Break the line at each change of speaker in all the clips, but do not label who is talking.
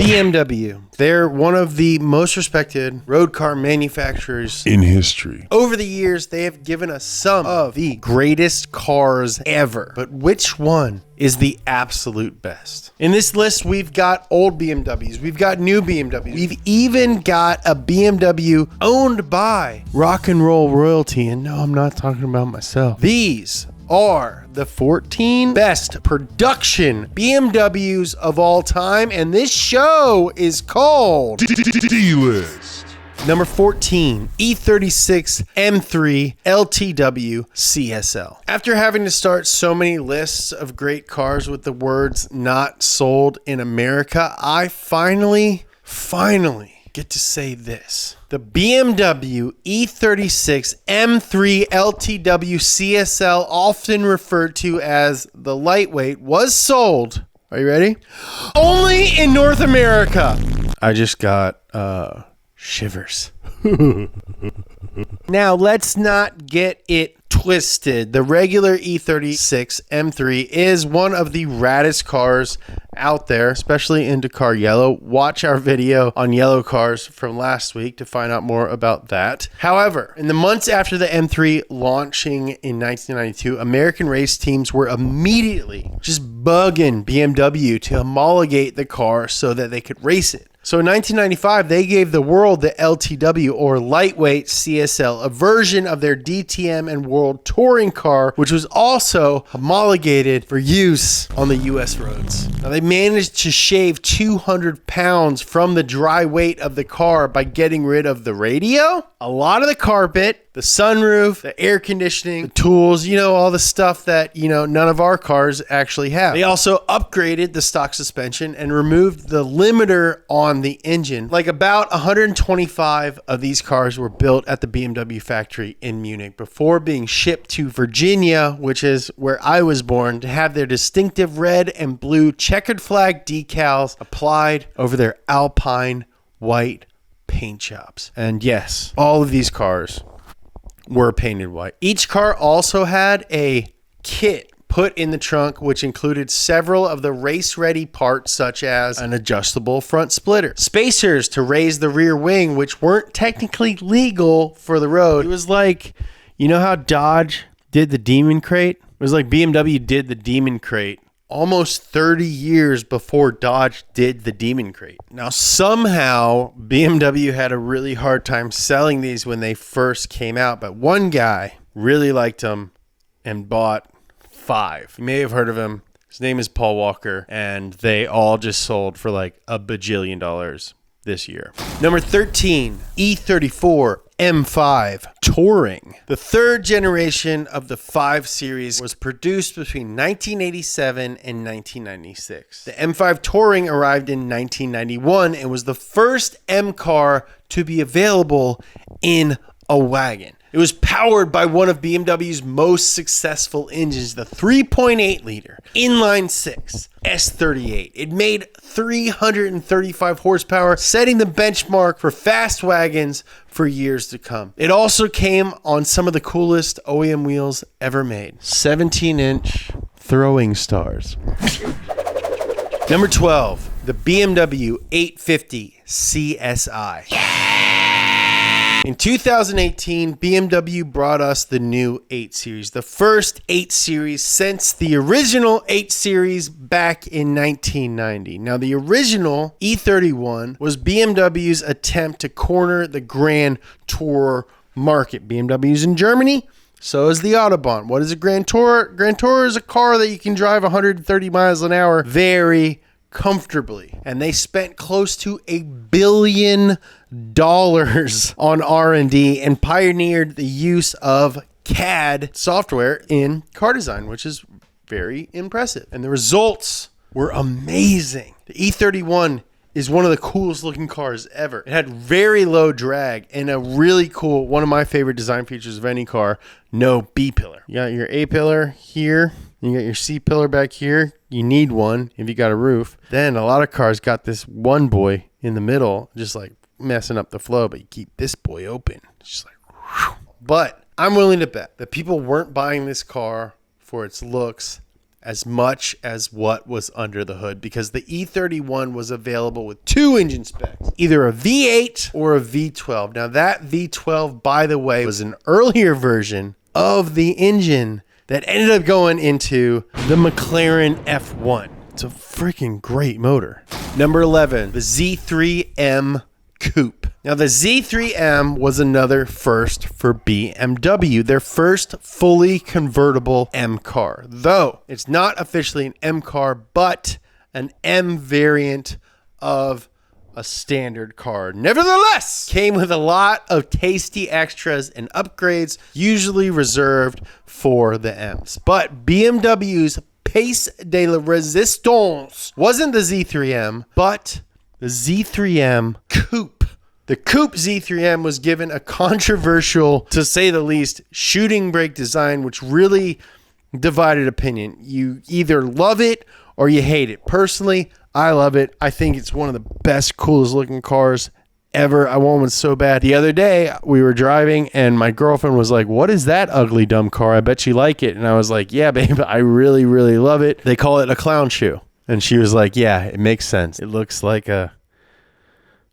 BMW. They're one of the most respected road car manufacturers
in history.
Over the years, they have given us some of the greatest cars ever. But which one is the absolute best? In this list, we've got old BMWs. We've got new BMWs. We've even got a BMW owned by rock and roll royalty. And no, I'm not talking about myself. These are the 14 best production BMWs of all time, and this show is called
D-List.
Number 14, E36 M3 LTW CSL. After having to start so many lists of great cars with the words "not sold in America," I finally get to say this. The BMW E36 M3 LTW CSL, often referred to as the lightweight, was sold. Are you ready? Only in North America. I just got shivers. Now, let's not get it twisted. The regular E36 M3 is one of the raddest cars out there, especially in Dakar Yellow. Watch our video on yellow cars from last week to find out more about that. However, in the months after the M3 launching in 1992, American race teams were immediately just bugging BMW to homologate the car so that they could race it. So in 1995, they gave the world the LTW, or lightweight CSL, a version of their DTM and World Touring car, which was also homologated for use on the US roads. Now, they managed to shave 200 pounds from the dry weight of the car by getting rid of the radio, a lot of the carpet, the sunroof, the air conditioning, the tools, all the stuff that, none of our cars actually have. They also upgraded the stock suspension and removed the limiter on the engine. Like about 125 of these cars were built at the BMW factory in Munich before being shipped to Virginia, which is where I was born, to have their distinctive red and blue checkered flag decals applied over their Alpine white paint jobs. And yes, all of these cars were painted white. Each car also had a kit put in the trunk, which included several of the race-ready parts, such as an adjustable front splitter, spacers to raise the rear wing, which weren't technically legal for the road. It was like, how Dodge did the Demon Crate? It was like BMW did the Demon Crate almost 30 years before Dodge did the Demon Crate. Now, somehow, BMW had a really hard time selling these when they first came out, but one guy really liked them and bought 5. You may have heard of him. His name is Paul Walker, and they all just sold for like $1 bajillion this year. Number 13, E34 M5 Touring. The third generation of the 5 Series was produced between 1987 and 1996. The M5 Touring arrived in 1991 and was the first M car to be available in a wagon. It was powered by one of BMW's most successful engines, the 3.8 liter inline 6 S38. It made 335 horsepower, setting the benchmark for fast wagons for years to come. It also came on some of the coolest OEM wheels ever made. 17-inch throwing stars. Number 12, the BMW 850 CSI. In 2018, BMW brought us the new 8 Series, the first 8 Series since the original 8 Series back in 1990. Now, the original E31 was BMW's attempt to corner the Grand Tourer market. BMW's in Germany, so is the Autobahn. What is a Grand Tourer? Grand Tourer is a car that you can drive 130 miles an hour very comfortably, and they spent close to $1 billion on R&D and pioneered the use of CAD software in car design, which is very impressive. And the results were amazing. The E31 is one of the coolest looking cars ever. It had very low drag and a really cool, one of my favorite design features of any car, no B-pillar. You got your A-pillar here, you got your C-pillar back here. You need one if you got a roof. Then a lot of cars got this one boy in the middle, just like messing up the flow, but you keep this boy open. It's just like, whew. But I'm willing to bet that people weren't buying this car for its looks as much as what was under the hood, because the E31 was available with 2 engine specs, either a V8 or a V12. Now that V12, by the way, was an earlier version of the engine that ended up going into the McLaren F1. It's a freaking great motor. Number 11, the Z3M Coupe. Now the Z3M was another first for BMW, their first fully convertible M car. Though it's not officially an M car, but an M variant of a standard car. Nevertheless, came with a lot of tasty extras and upgrades, usually reserved for the M's. But BMW's Pièce de la Résistance wasn't the Z3M, but the Z3M Coupe. The Coupe Z3M was given a controversial, to say the least, shooting brake design, which really divided opinion. You either love it or you hate it. Personally, I love it. I think it's one of the best, coolest looking cars ever. I want one so bad. The other day, we were driving and my girlfriend was like, "What is that ugly, dumb car? I bet you like it." And I was like, "Yeah, babe, I really, really love it. They call it a clown shoe." And she was like, "Yeah, it makes sense. It looks like a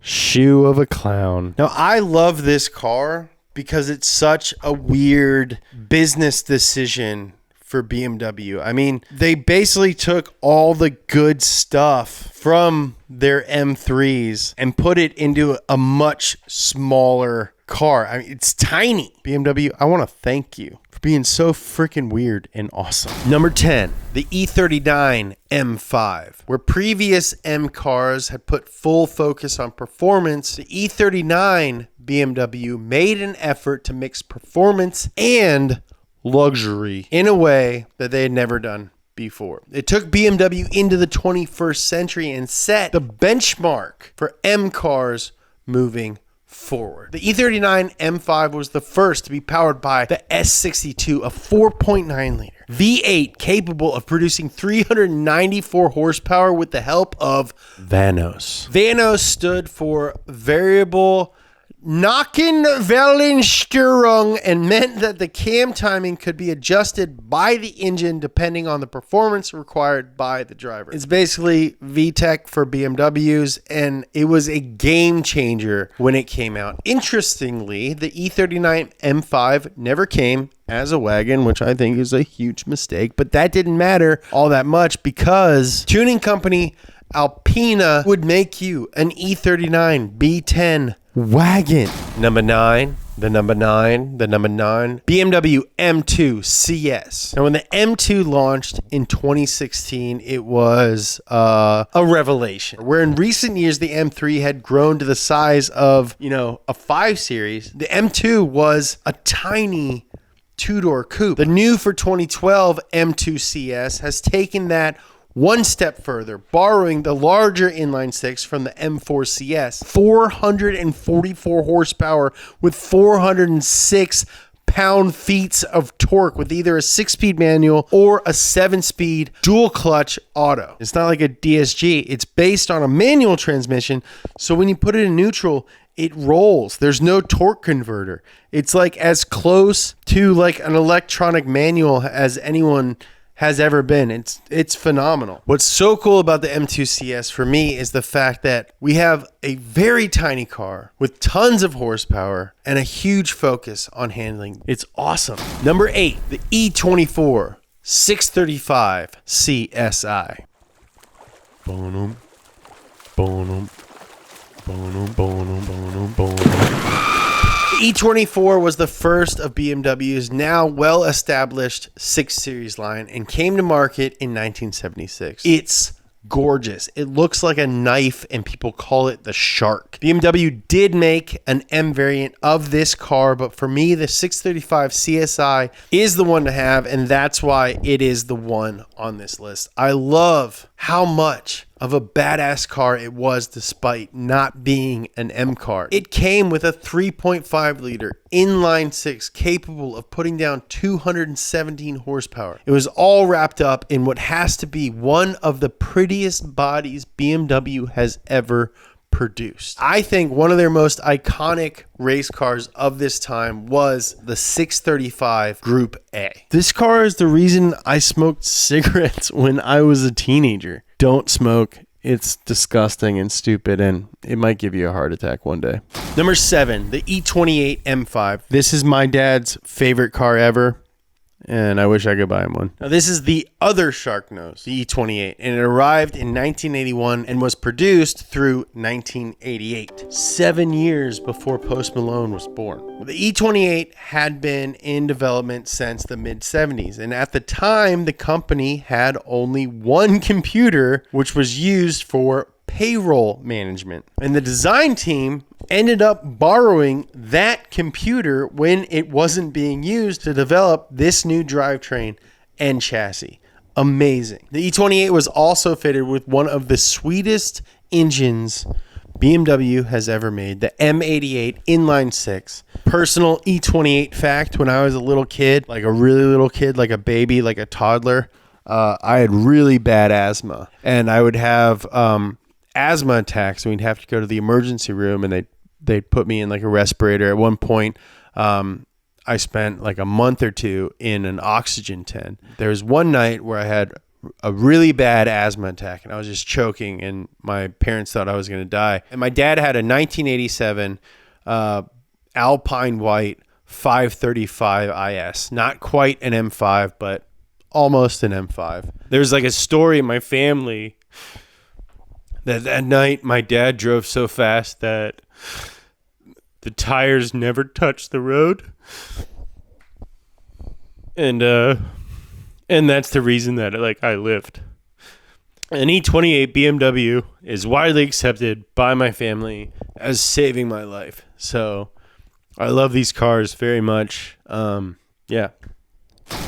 shoe of a clown." Now, I love this car because it's such a weird business decision for BMW. I mean, they basically took all the good stuff from their M3s and put it into a much smaller car. I mean, it's tiny. BMW, I want to thank you for being so freaking weird and awesome. Number 10, the E39 M5. Where previous M cars had put full focus on performance, the E39 BMW made an effort to mix performance and luxury in a way that they had never done before. It took BMW into the 21st century and set the benchmark for M cars moving forward. The E39 M5 was the first to be powered by the S62, a 4.9 liter V8 capable of producing 394 horsepower with the help of Vanos. Vanos stood for variable Nackenwellensteuerung and meant that the cam timing could be adjusted by the engine depending on the performance required by the driver. It's basically VTEC for BMWs, and it was a game changer when it came out. Interestingly, the E39 M5 never came as a wagon, which I think is a huge mistake, but that didn't matter all that much because tuning company Alpina would make you an E39 B10 wagon. Number 9, the number 9, BMW M2 CS. Now, when the M2 launched in 2016, it was a revelation. Where in recent years, the M3 had grown to the size of, a 5 Series, the M2 was a tiny two-door coupe. The new for 2012 M2 CS has taken that one step further, borrowing the larger inline-six from the M4 CS. 444 horsepower with 406 pound-feet of torque with either a 6-speed manual or a 7-speed dual-clutch auto. It's not like a DSG. It's based on a manual transmission, so when you put it in neutral, it rolls. There's no torque converter. It's like as close to like an electronic manual as anyone has ever been. It's phenomenal. What's so cool about the M2 CS for me is the fact that we have a very tiny car with tons of horsepower and a huge focus on handling. It's awesome. Number 8, the E34 635 CSI. Bonum, bonum, bonum, bonum, bonum, bonum. The E24 was the first of BMW's now well-established 6 Series line and came to market in 1976. It's gorgeous. It looks like a knife and people call it the shark. BMW did make an M variant of this car, but for me, the 635 CSI is the one to have, and that's why it is the one on this list. I love how much of a badass car it was despite not being an M car. It came with a 3.5 liter inline 6 capable of putting down 217 horsepower. It was all wrapped up in what has to be one of the prettiest bodies BMW has ever produced. I think one of their most iconic race cars of this time was the 635 Group A. This car is the reason I smoked cigarettes when I was a teenager. Don't smoke. It's disgusting and stupid, and it might give you a heart attack one day. Number 7, the E28 M5. This is my dad's favorite car ever, and I wish I could buy him one. Now, this is the other shark nose, the E28, and it arrived in 1981 and was produced through 1988, 7 years before Post Malone was born. The E28 had been in development since the mid-70s, and at the time, the company had only one computer, which was used for payroll management. And the design team ended up borrowing that computer when it wasn't being used to develop this new drivetrain and chassis. Amazing. The E28 was also fitted with one of the sweetest engines BMW has ever made, the M88 inline 6. Personal E28 fact, when I was a little kid, like a really little kid, like a baby, like a toddler, I had really bad asthma, and I would have asthma attacks, and we'd have to go to the emergency room, and they'd put me in like a respirator. At one point, I spent like a month or two in an oxygen tent. There was one night where I had a really bad asthma attack, and I was just choking, and my parents thought I was going to die. And my dad had a 1987 Alpine White 535 IS, not quite an M5, but almost an M5. There's like a story in my family that night my dad drove so fast that the tires never touched the road, and that's the reason that I lived. An E28 BMW is widely accepted by my family as saving my life, so I love these cars very much. Yeah.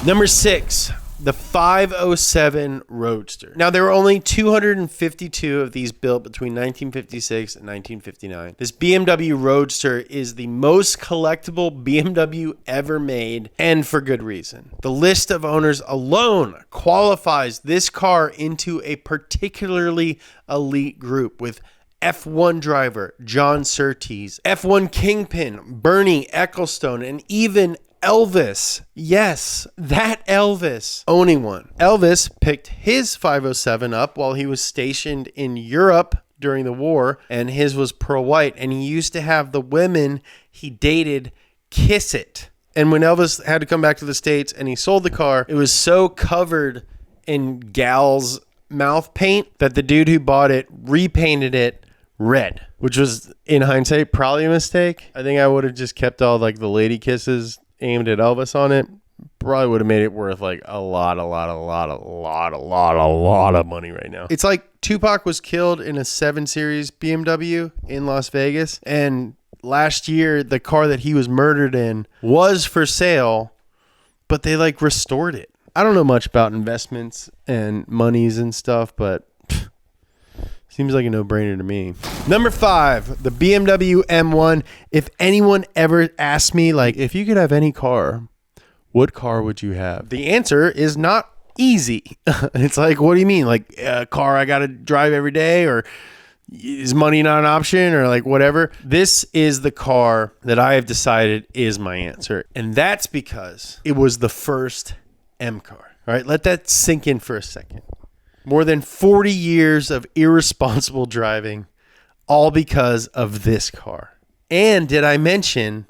Number 6. The 507 Roadster. Now, there were only 252 of these built between 1956 and 1959. This BMW Roadster is the most collectible BMW ever made, and for good reason. The list of owners alone qualifies this car into a particularly elite group, with F1 driver John Surtees, F1 Kingpin Bernie Ecclestone, and even Elvis. Yes, that Elvis owning one. Elvis picked his 507 up while he was stationed in Europe during the war, and his was pearl white, and he used to have the women he dated kiss it. And when Elvis had to come back to the States and he sold the car, it was so covered in gal's mouth paint that the dude who bought it repainted it red, which was, in hindsight, probably a mistake. I think I would have just kept all like the lady kisses aimed at Elvis on it. Probably would have made it worth like a lot of money right now. It's like Tupac was killed in a 7 Series BMW in Las Vegas, and last year the car that he was murdered in was for sale, but they like restored it. I don't know much about investments and monies and stuff, but seems like a no-brainer to me. Number 5, the BMW M1. If anyone ever asked me, like, if you could have any car, what car would you have? The answer is not easy. It's like, what do you mean? Like a car I got to drive every day, or is money not an option, or like whatever? This is the car that I have decided is my answer. And that's because it was the first M car. All right, let that sink in for a second. More than 40 years of irresponsible driving, all because of this car. And did I mention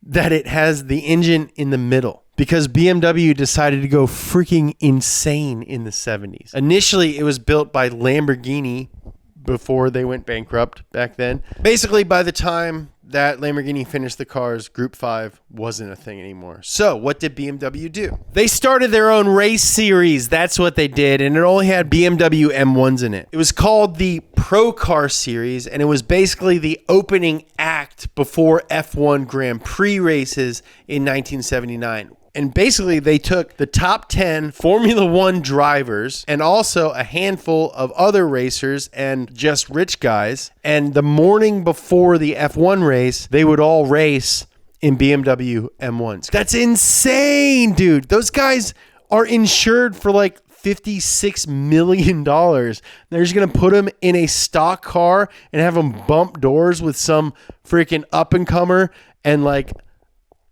that it has the engine in the middle? Because BMW decided to go freaking insane in the 70s. Initially, it was built by Lamborghini before they went bankrupt back then. Basically, by the time that Lamborghini finished the cars, Group 5 wasn't a thing anymore. So what did BMW do? They started their own race series. That's what they did. And it only had BMW M1s in it. It was called the Pro Car Series, and it was basically the opening act before F1 Grand Prix races in 1979. And basically, they took the top 10 Formula One drivers and also a handful of other racers and just rich guys. And the morning before the F1 race, they would all race in BMW M1s. That's insane, dude. Those guys are insured for like $56 million. They're just going to put them in a stock car and have them bump doors with some freaking up-and-comer and like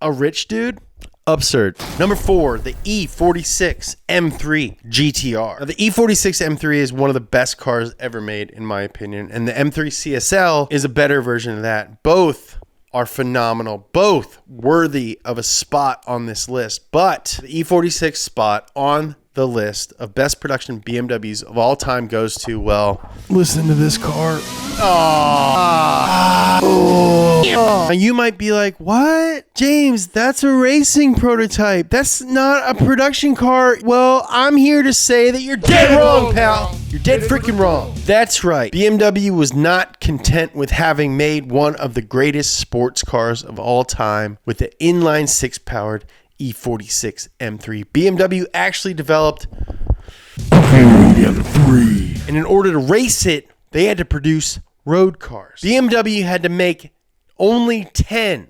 a rich dude? Absurd. Number 4, the E46 M3 GTR. Now, the E46 M3 is one of the best cars ever made, in my opinion, and the M3 CSL is a better version of that. Both are phenomenal, both worthy of a spot on this list, but the E46 spot on the list of best production BMWs of all time goes to, well, listen to this car. Now you might be like, what? James, that's a racing prototype. That's not a production car. Well, I'm here to say that you're dead wrong, pal. You're dead freaking wrong. That's right. BMW was not content with having made one of the greatest sports cars of all time with the inline 6-powered E46 M3. BMW actually developed M3. And in order to race it, they had to produce road cars. BMW had to make only 10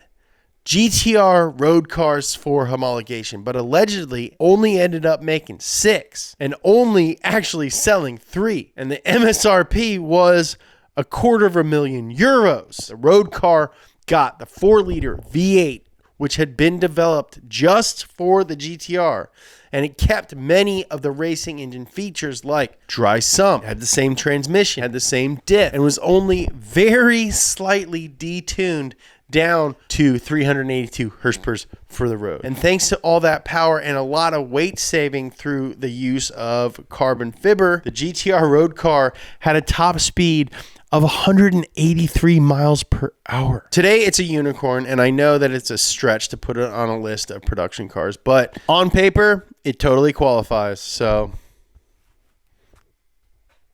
GTR road cars for homologation, but allegedly only ended up making 6 and only actually selling 3. And the MSRP was €250,000. The road car got the 4-liter V8, which had been developed just for the GTR, and it kept many of the racing engine features like dry sump, had the same transmission, had the same diff, and was only very slightly detuned down to 382 horsepower for the road. And thanks to all that power and a lot of weight saving through the use of carbon fiber, the GTR road car had a top speed of 183 miles per hour. Today, it's a unicorn, and I know that it's a stretch to put it on a list of production cars, but on paper, it totally qualifies. So,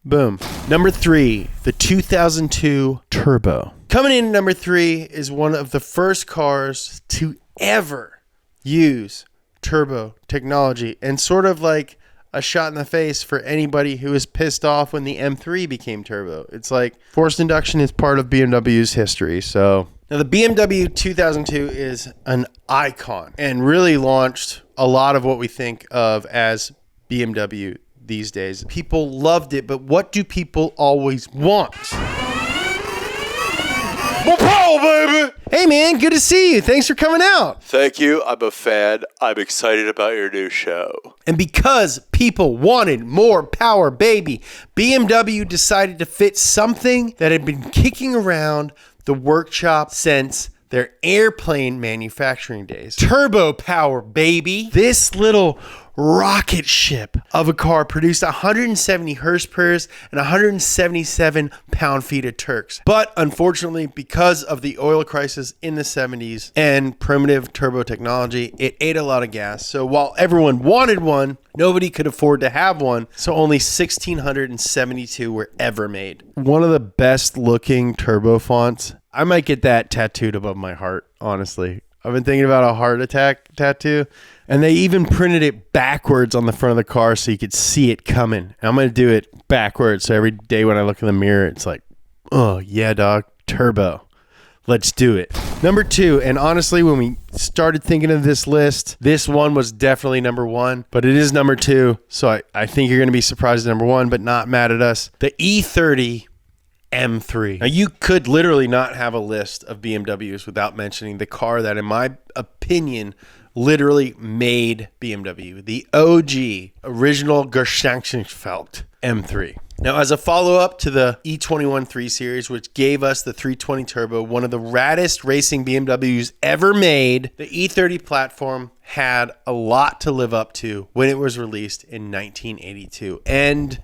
boom. Number 3, the 2002 Turbo. Coming in at number 3 is one of the first cars to ever use turbo technology, and sort of like a shot in the face for anybody who was pissed off when the M3 became turbo. It's like forced induction is part of BMW's history. So now the BMW 2002 is an icon and really launched a lot of what we think of as BMW these days. People loved it, but what do people always want? More power, baby! Hey man, good to see you. Thanks for coming out.
Thank you. I'm a fan. I'm excited about your new show.
And because people wanted more power, baby, BMW decided to fit something that had been kicking around the workshop since their airplane manufacturing days. Turbo power, baby. This little rocket ship of a car produced 170 horsepower and 177 pound-feet of Turks. But unfortunately, because of the oil crisis in the 70s and primitive turbo technology, it ate a lot of gas. So while everyone wanted one, nobody could afford to have one. So only 1,672 were ever made. One of the best looking turbo fonts. I might get that tattooed above my heart, honestly. I've been thinking about a heart attack tattoo, and they even printed it backwards on the front of the car so you could see it coming. And I'm going to do it backwards, so every day when I look in the mirror, it's like, oh, yeah, dog, turbo. Let's do it. Number 2, and honestly, when we started thinking of this list, this one was definitely number 1, but it is number 2, so I think you're going to be surprised at number 1, but not mad at us. The E30 M3. Now, you could literally not have a list of BMWs without mentioning the car that, in my opinion, literally made BMW. The OG, original Gerschankensfeld M3. Now, as a follow-up to the E21 3 Series, which gave us the 320 Turbo, one of the raddest racing BMWs ever made, the E30 platform had a lot to live up to when it was released in 1982. And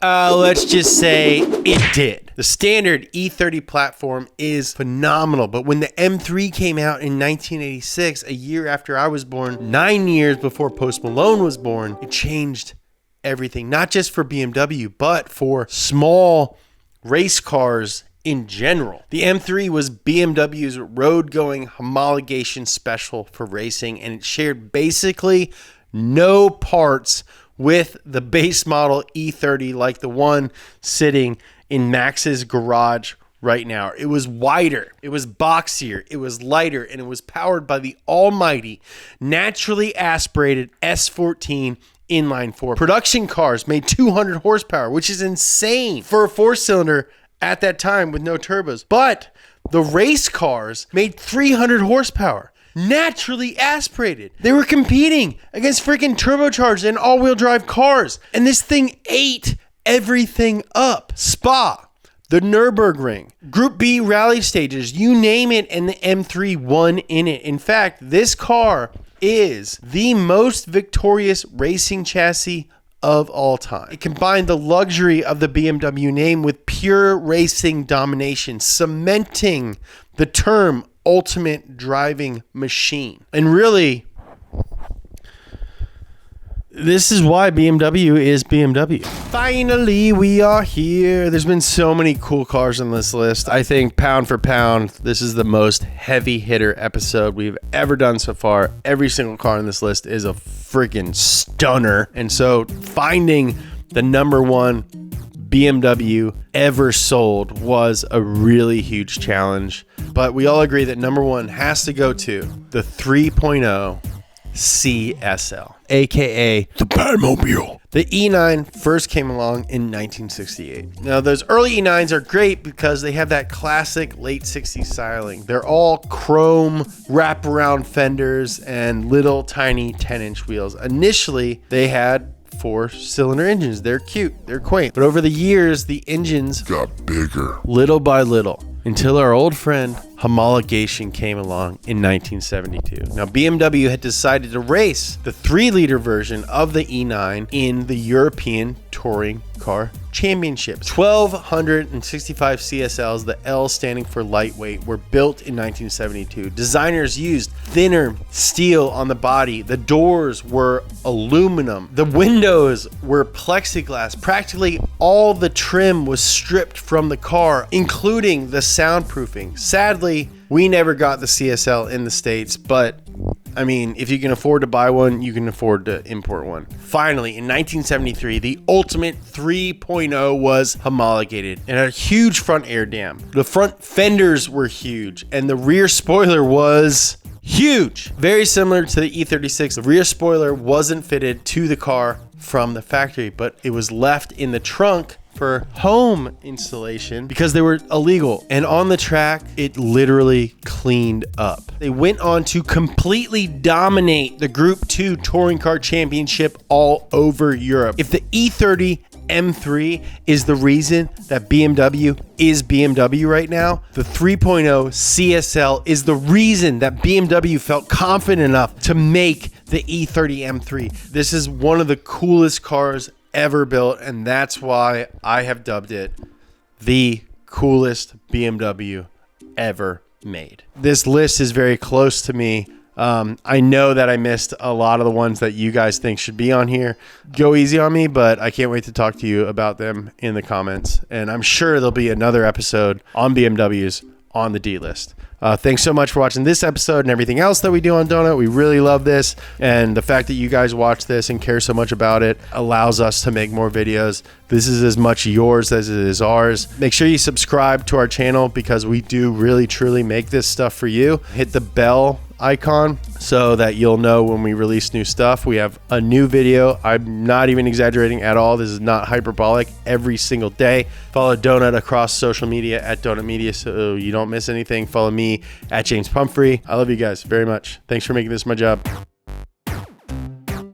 let's just say it did. The standard E30 platform is phenomenal, but when the M3 came out in 1986, a year after I was born, 9 years before Post Malone was born, it changed everything, not just for BMW, but for small race cars in general. The M3 was BMW's road-going homologation special for racing, and it shared basically no parts with the base model E30 like the one sitting in Max's garage right now. It was wider, it was boxier, it was lighter, and it was powered by the almighty naturally aspirated S14 inline four. Production cars made 200 horsepower, which is insane for a four-cylinder at that time with no turbos. But the race cars made 300 horsepower, naturally aspirated. They were competing against freaking turbocharged and all-wheel drive cars. And this thing ate everything up. Spa, the Nürburgring, Group B rally stages, you name it, and the M3 won in it. In fact, this car is the most victorious racing chassis of all time. It combined the luxury of the BMW name with pure racing domination, cementing the term ultimate driving machine. And really, this is why BMW is BMW. Finally, we are here. There's been so many cool cars on this list. I think pound for pound, this is the most heavy hitter episode we've ever done so far. Every single car on this list is a freaking stunner. And so finding the number one BMW ever sold was a really huge challenge. But we all agree that number one has to go to the 3.0 CSL, aka
The Batmobile.
the E9 first came along in 1968. Now, those early E9s are great because they have that classic late 60s styling. They're all chrome wraparound fenders and little tiny 10-inch wheels. Initially, they had four-cylinder engines. They're cute, they're quaint. But over the years, the engines
Got bigger.
little by little until our old friend homologation came along in 1972. Now, BMW had decided to race the 3-liter version of the E9 in the European Touring Car Championships. 1,265 CSLs, the L standing for lightweight, were built in 1972. Designers used thinner steel on the body. The doors were aluminum. The windows were plexiglass. Practically all the trim was stripped from the car, including the soundproofing. Sadly, we never got the CSL in the States, but I mean, if you can afford to buy one, you can afford to import one. Finally, in 1973, the Ultimate 3.0 was homologated and a huge front air dam. The front fenders were huge and the rear spoiler was huge. Very similar to the E36, the rear spoiler wasn't fitted to the car from the factory, but it was left in the trunk for home installation because they were illegal. And on the track, it literally cleaned up. They went on to completely dominate the Group 2 Touring Car Championship all over Europe. If the E30 M3 is the reason that BMW is BMW right now, the 3.0 CSL is the reason that BMW felt confident enough to make the E30 M3. This is one of the coolest cars ever built, and that's why I have dubbed it the coolest BMW ever made. This list is very close to me. I know that I missed a lot of the ones that you guys think should be on here. Go easy on me, but I can't wait to talk to you about them in the comments. And I'm sure there'll be another episode on BMWs on the D list. Thanks so much for watching this episode and everything else that we do on Donut. We really love this. And the fact that you guys watch this and care so much about it allows us to make more videos. This is as much yours as it is ours. Make sure you subscribe to our channel because we do really, truly make this stuff for you. Hit the bell icon so that you'll know when we release new stuff. We have a new video. I'm not even exaggerating at all. This is not hyperbolic. Every single day. Follow Donut across social media at Donut Media so you don't miss anything. Follow me at James Pumphrey. I love you guys very much. Thanks for making this my job.